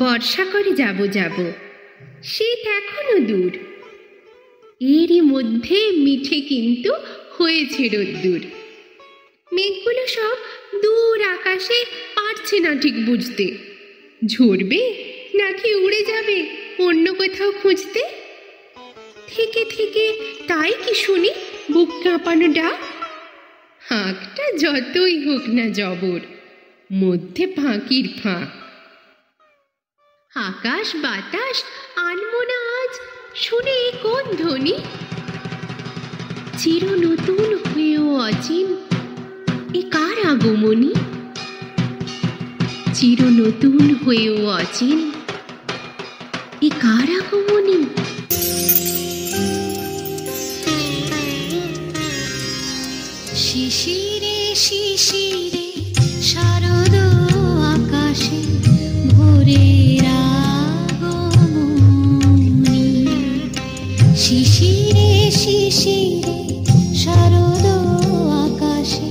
বর্ষা করে যাব যাব, শীত এখনো দূর, এরই মধ্যে মিঠে কিন্তু হয়েছে রোদ্দুর। মেঘগুলো সব দূর আকাশে পারছে না ঠিক বুঝতে, ঝরবে নাকি উড়ে যাবে অন্য কোথাও খুঁজতে। থেকে থেকে তাই কি শুনি বুক কাঁপানো ডাক, হাঁকটা যতই হোক না জবর, মধ্যে ফাঁকির ফাঁক। আকাশ বাতাস আনমো না আজ শুনে কোন ধ্বনি, চির নতুন হয়েও অচিন এ কার আগমনী। চির নতুন হয়েও অচিন এ কার আগমনী। শিশিরে শিশিরে শারদ আকাশে ভোরের আগমনী। শিশিরে শিশিরে শারদ আকাশে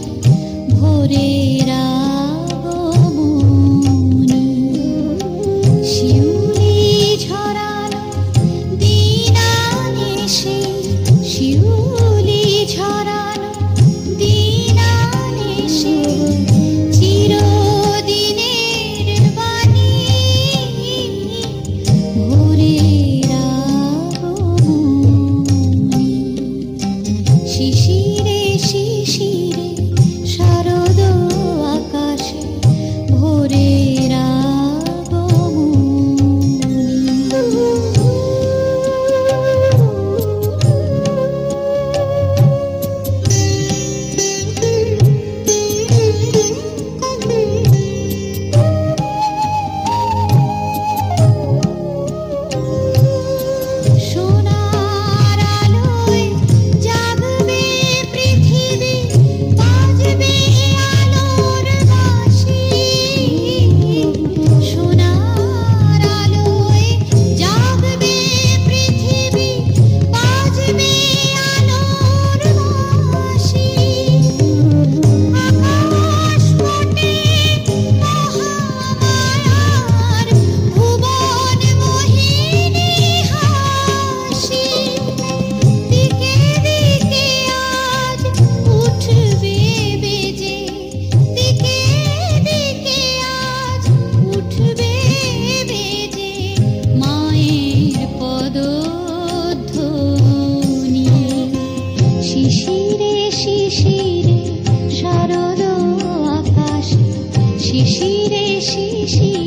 ভোরের আগমনী। শিউলি ঝরানো দিনানিশি, শিউলি ঝরানো দিনানিশি, চিরদিনের বাণী ভোরের আগমনী। শিশিরে শিশিরে শারদ আকাশে ভোরের সোনার আলোয় জাগবে পৃথিবী, বাজবে আলোর বাঁশি। সোনার আলোয় জাগবে পৃথিবী, বাজবে আলোর বাঁশি। আকাশ পটে মহামায়ার ভুবন মোহিনী হাসি। দিকে দিকে আজ উঠবে বেজে, দিকে দিকে আজ উঠবে বেজে মায়ের পদধ্বনি। শিশিরে শিশিরে শারদ আকাশে, শিশিরে শিশিরে